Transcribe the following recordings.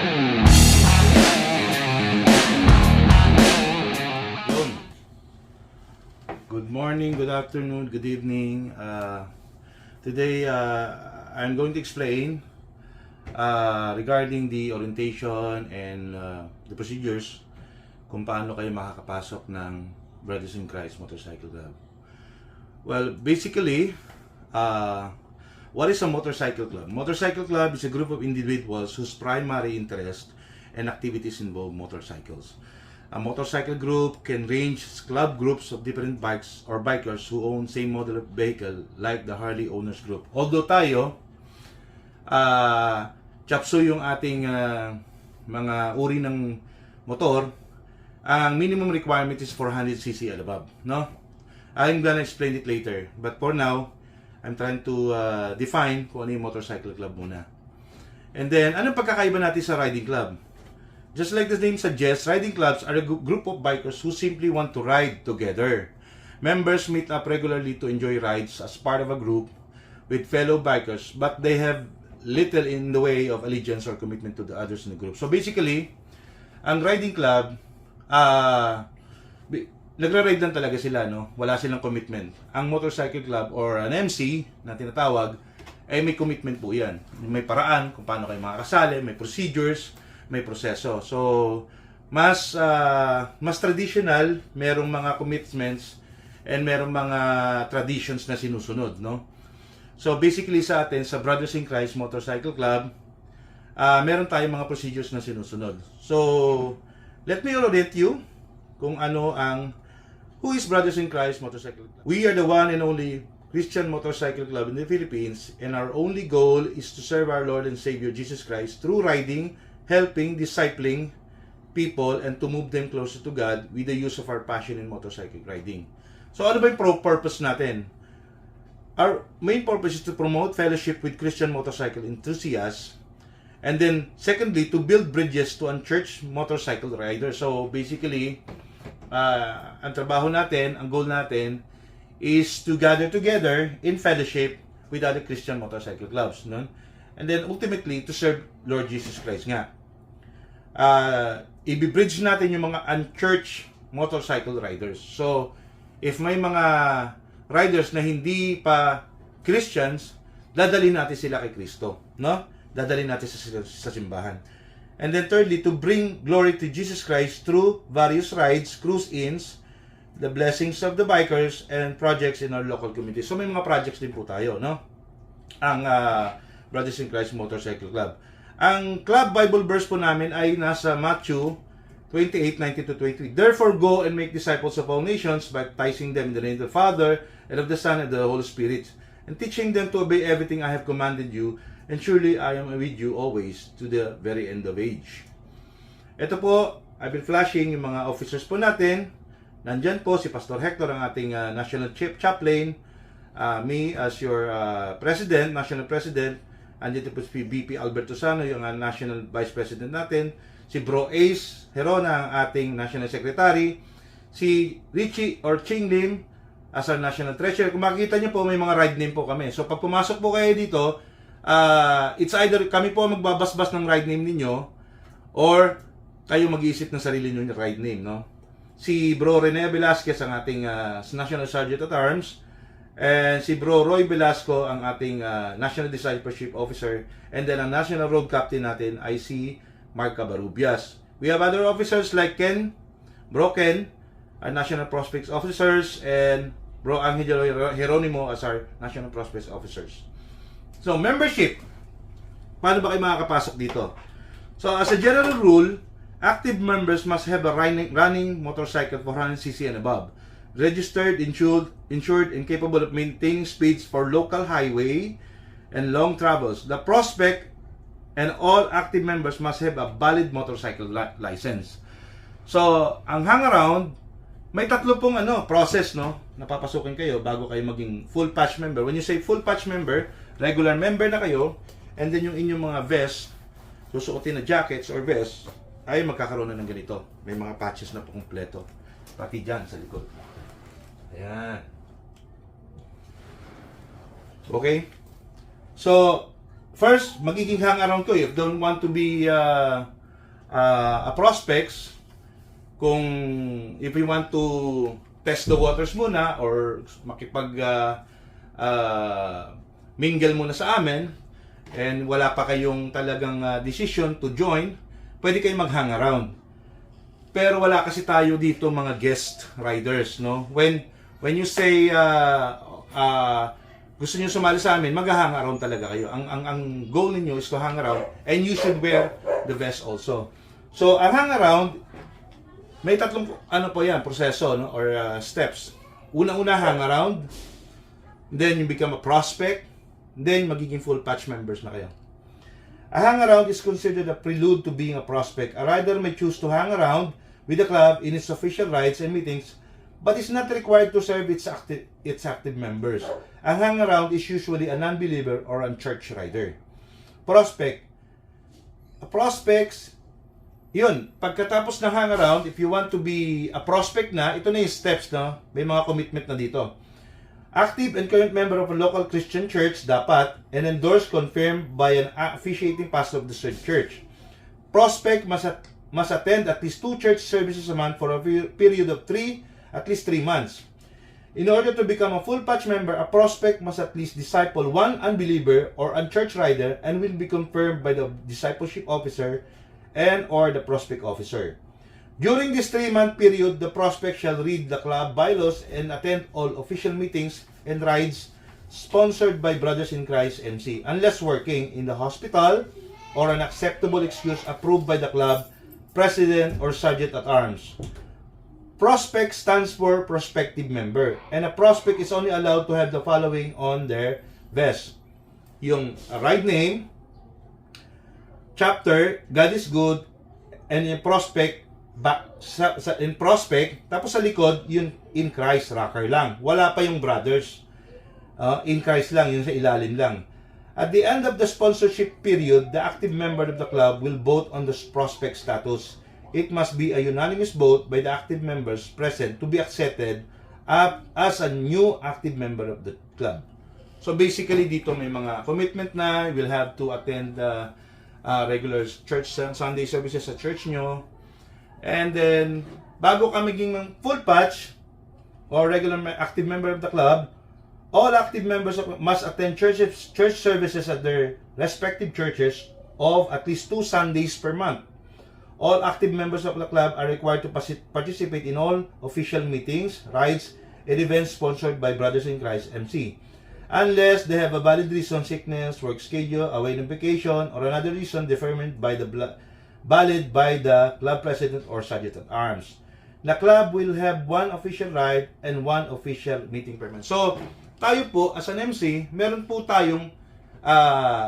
Good morning, good afternoon, good evening. Today, I'm going to explain regarding the orientation and the procedures kung paano kayo makakapasok ng Brothers in Christ Motorcycle Club. Well, basically, what is a motorcycle club? Motorcycle club is a group of individuals whose primary interest and activities involve motorcycles. A motorcycle group can range as club groups of different bikes or bikers who own same model of vehicle like the Harley Owners Group. Although tayo, chapso yung ating mga uri ng motor, ang minimum requirement is 400cc and above, no? I'm gonna explain it later. But for now, I'm trying to define kung ano yung motorcycle club muna. And then, anong pagkakaiba natin sa riding club? Just like the name suggests, riding clubs are a group of bikers who simply want to ride together. Members meet up regularly to enjoy rides as part of a group with fellow bikers, but they have little in the way of allegiance or commitment to the others in the group. So basically, ang riding club, nagra-ride lang talaga sila, no? Wala silang commitment. Ang motorcycle club or an MC na tinatawag, ay may commitment po yan. May paraan kung paano kayo makakasali, may procedures, may proseso. So, mas traditional, merong mga commitments and merong mga traditions na sinusunod, no? So, basically sa atin, sa Brothers in Christ Motorcycle Club, meron tayong mga procedures na sinusunod. So, let me orient you kung ano ang who is Brothers in Christ Motorcycle Club. We are the one and only Christian motorcycle club in the Philippines, and our only goal is to serve our Lord and Savior Jesus Christ through riding, helping, discipling people, and to move them closer to God with the use of our passion in motorcycle riding. So ano ba yung purpose natin? Our main purpose is to promote fellowship with Christian motorcycle enthusiasts, and then secondly, to build bridges to unchurched motorcycle riders. So basically, ang trabaho natin, ang goal natin, is to gather together in fellowship with other Christian motorcycle clubs, no? And then ultimately, to serve Lord Jesus Christ nga. I-bridge natin yung mga unchurched motorcycle riders. So, if may mga riders na hindi pa Christians, dadalhin natin sila kay Kristo, no? Dadalhin natin sa simbahan. And then thirdly, to bring glory to Jesus Christ through various rides, cruise-ins, the blessings of the bikers, and projects in our local community. So, may mga projects din po tayo, no? Ang Brothers in Christ Motorcycle Club. Ang club Bible verse po namin ay nasa Matthew 28:19-23. Therefore, go and make disciples of all nations, baptizing them in the name of the Father, and of the Son, and of the Holy Spirit, and teaching them to obey everything I have commanded you, and surely I am with you always to the very end of age. Ito po, I've been flashing yung mga officers po natin. Nandyan po si Pastor Hector, ang ating National Chaplain, me as your President, National President. Andito po si VP Alberto Sano, yung National Vice President natin. Si Bro Ace Herona, ang ating National Secretary. Si Richie or Ching Lim as our National Treasurer. Kung makikita niyo po, may mga ride name po kami. So pag pumasok po kayo dito, it's either kami po magbabasbas ng ride name ninyo or kayo mag-iisip ng sarili niyo ng ride name, no? Si Bro Rene Velasquez, ang ating National Sergeant at Arms. And si Bro Roy Velasco, ang ating National Discipleship Officer. And then ang National Road Captain natin ay si Mark Cabarubias. We have other officers like Ken, Bro Ken, our National Prospects Officers, and Bro Angelo Jeronimo as our National Prospects Officers. So, membership. Paano ba kayo makakapasok dito? So, as a general rule, active members must have a running motorcycle 400cc and above. Registered, insured, and capable of maintaining speeds for local highway and long travels. The prospect and all active members must have a valid motorcycle license. So, ang hangaround, may tatlo pong process, no? Napapasukin kayo bago kayo maging full patch member. When you say full patch member, regular member na kayo, and then yung inyong mga vest, susuotin na jackets or vest, ay magkakaroon na ng ganito. May mga patches na po kompleto. Pati dyan sa likod. Ayan. Okay? So, first, magiging hang around ko. If don't want to be a prospects, if you want to test the waters muna or makipag mingle muna sa amin and wala pa kayong talagang decision to join, pwede kayong mag-hang around. Pero wala kasi tayo dito mga guest riders, no? When you say gusto niyo sumali sa amin, mag-hang around talaga kayo. Ang goal niyo is to hang around and you should wear the vest also. So, ang hang around, may tatlong proseso, no? Or steps. Una-una, hang around. Then you become a prospect. Then magiging full patch members na kayo. A hang around is considered a prelude to being a prospect. A rider may choose to hang around with the club in its official rides and meetings, but is not required to serve its active members. A hang around is usually a non-believer or unchurched rider. Prospects, yun, pagkatapos ng hang around, if you want to be a prospect na, ito na yung steps, no? May mga commitment na dito. Active and current member of a local Christian church dapat and endorsed, confirmed by an officiating pastor of the said church. Prospect must attend at least 2 church services a month for a period of at least 3 months. In order to become a full patch member, a prospect must at least disciple one unbeliever or unchurched rider and will be confirmed by the discipleship officer and or the prospect officer. During this 3-month period, the prospect shall read the club bylaws and attend all official meetings and rides sponsored by Brothers in Christ MC, unless working in the hospital or an acceptable excuse approved by the club president or sergeant at arms. Prospect stands for prospective member, and a prospect is only allowed to have the following on their vest: yung ride name, chapter, God is good, and in prospect, tapos sa likod, yun in Christ rocker lang. Wala pa yung brothers. In Christ lang, yun sa ilalim lang. At the end of the sponsorship period, the active member of the club will vote on the prospect status. It must be a unanimous vote by the active members present to be accepted as a new active member of the club. So basically, dito may mga commitment na. You will have to attend regular church Sunday services sa church nyo. And then, bago ka maging full patch or regular active member of the club, all active members must attend church services at their respective churches of at least 2 Sundays per month. All active members of the club are required to participate in all official meetings, rides, and events sponsored by Brothers in Christ MC, unless they have a valid reason, sickness, work schedule, away on vacation, or another reason determined by the valid by the club president or sergeant at arms. The club will have 1 official ride and 1 official meeting per month. So, tayo po, as an MC, meron po tayong,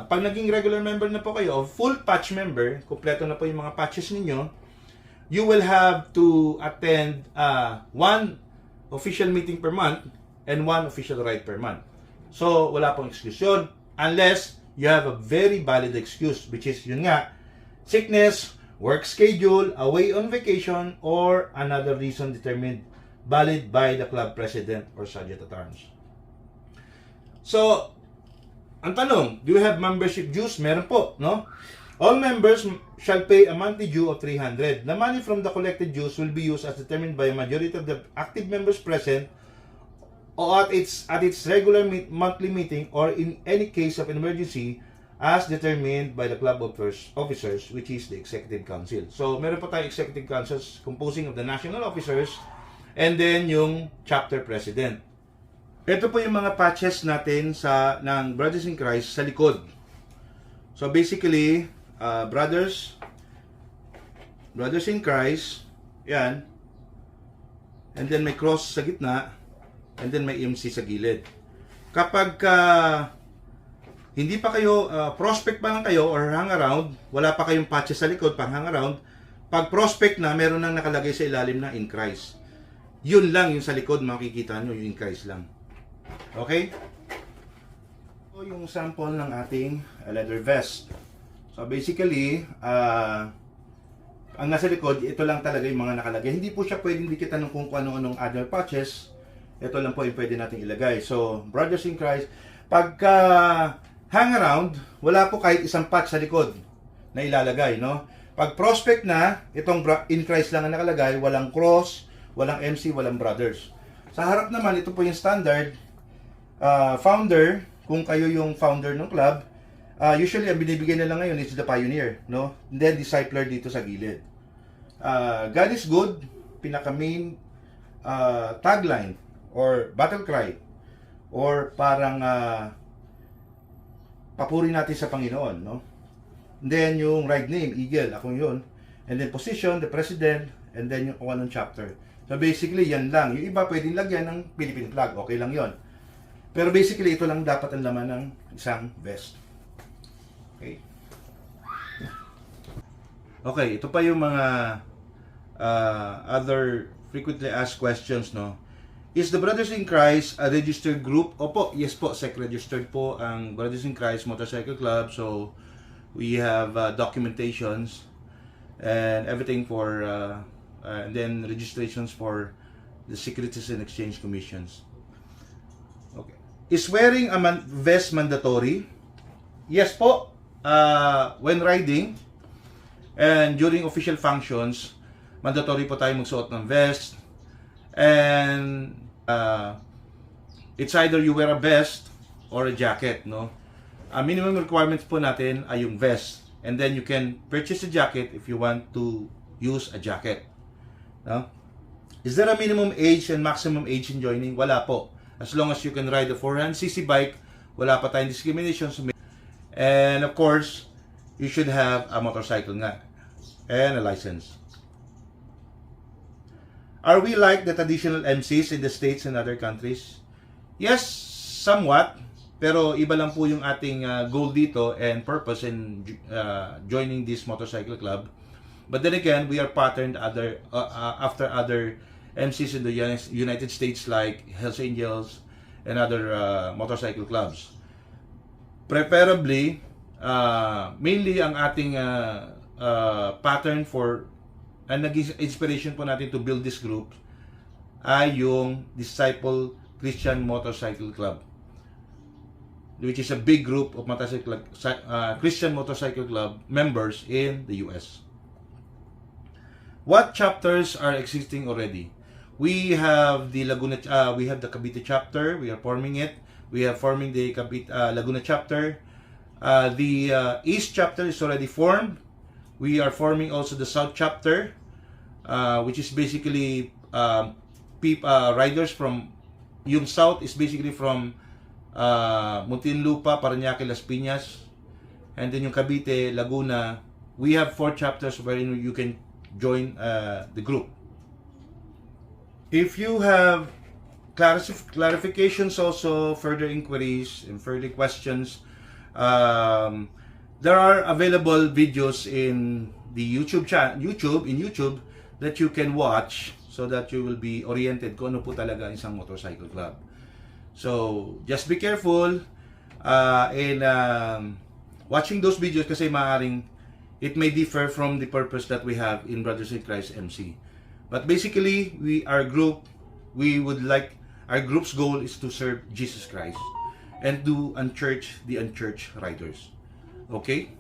pag naging regular member na po kayo, full patch member, kompleto na po yung mga patches ninyo, you will have to attend 1 official meeting per month and 1 official ride per month. So, wala pong excuse yun, unless you have a very valid excuse, which is, yun nga, sickness, work schedule, away on vacation, or another reason determined valid by the club president or sergeant at arms. So, ang tanong, do you have membership dues? Meron po, no? All members shall pay a monthly due of 300. The money from the collected dues will be used as determined by a majority of the active members present or at its regular monthly meeting, or in any case of an emergency as determined by the club officers, which is the executive council. So, meron po tayong executive councils composing of the national officers and then yung chapter president. Ito po yung mga patches natin ng Brothers in Christ sa likod. So, basically, Brothers in Christ, yan, and then may cross sa gitna, and then may MC sa gilid. Kapag hindi pa kayo, prospect pa lang kayo or hang around, wala pa kayong patches sa likod pang hang around, pag prospect na, meron nang nakalagay sa ilalim na in Christ. Yun lang yung sa likod, makikita nyo yung in Christ lang. Okay? So, yung sample ng ating leather vest. So, basically, ang nasa likod, ito lang talaga yung mga nakalagay. Hindi po siya pwedeng dikitan ng kung ano-anong other patches. Ito lang po yung pwede natin ilagay. So, Brothers in Christ, pagka hangaround, wala po kahit isang patch sa likod na ilalagay, no? Pag prospect na, itong in Christ lang ang nakalagay, walang cross, walang MC, walang brothers. Sa harap naman, ito po yung standard founder, kung kayo yung founder ng club, usually ang binibigay nila ngayon is the pioneer, no? And then discipler dito sa gilid. God is good, pinaka main tagline or battle cry or parang papuri natin sa Panginoon, no? And then yung right name, Eagle, ako yun. And then position, the president, and then yung kung anong chapter. So basically, yan lang. Yung iba pwedeng lagyan ng Philippine flag, okay lang yon. Pero basically, ito lang dapat ang laman ng isang vest. Okay? Okay, ito pa yung mga other frequently asked questions, no? Is the Brothers in Christ a registered group? Opo, yes po, SEC-registered po ang Brothers in Christ Motorcycle Club. So, we have documentations and everything for, and then registrations for the Securities and Exchange Commissions. Okay. Is wearing a vest mandatory? Yes po, when riding and during official functions, mandatory po tayo magsuot ng vest. And it's either you wear a vest or a jacket, no? Minimum requirements po natin ay yung vest. And then you can purchase a jacket if you want to use a jacket. No? Is there a minimum age and maximum age in joining? Wala po. As long as you can ride a 400cc bike, wala pa tayong discrimination. And of course, you should have a motorcycle nga and a license. Are we like the traditional MCs in the States and other countries? Yes, somewhat. Pero iba lang po yung ating goal dito and purpose in joining this motorcycle club. But then again, we are patterned after other MCs in the United States like Hells Angels and other motorcycle clubs. Preferably, mainly ang ating pattern for ang naging inspiration po natin to build this group ay yung Disciple Christian Motorcycle Club, which is a big group of Christian Motorcycle Club members in the US. What chapters are existing already? We have the we have the Cavite chapter. We are forming it. We are forming the Laguna chapter. The East chapter is already formed. We are forming also the South chapter, which is basically riders from, yung South is basically from Muntinlupa, Parañaque, Las Piñas, and then yung Cavite, Laguna. We have 4 chapters wherein you can join the group. If you have clarifications also, further inquiries and further questions, there are available videos in the YouTube that you can watch so that you will be oriented kung ano po talaga isang motorcycle club. So, just be careful in watching those videos kasi maaaring it may differ from the purpose that we have in Brothers in Christ MC. But basically, our group's goal is to serve Jesus Christ and to unchurch the unchurched riders. Okay?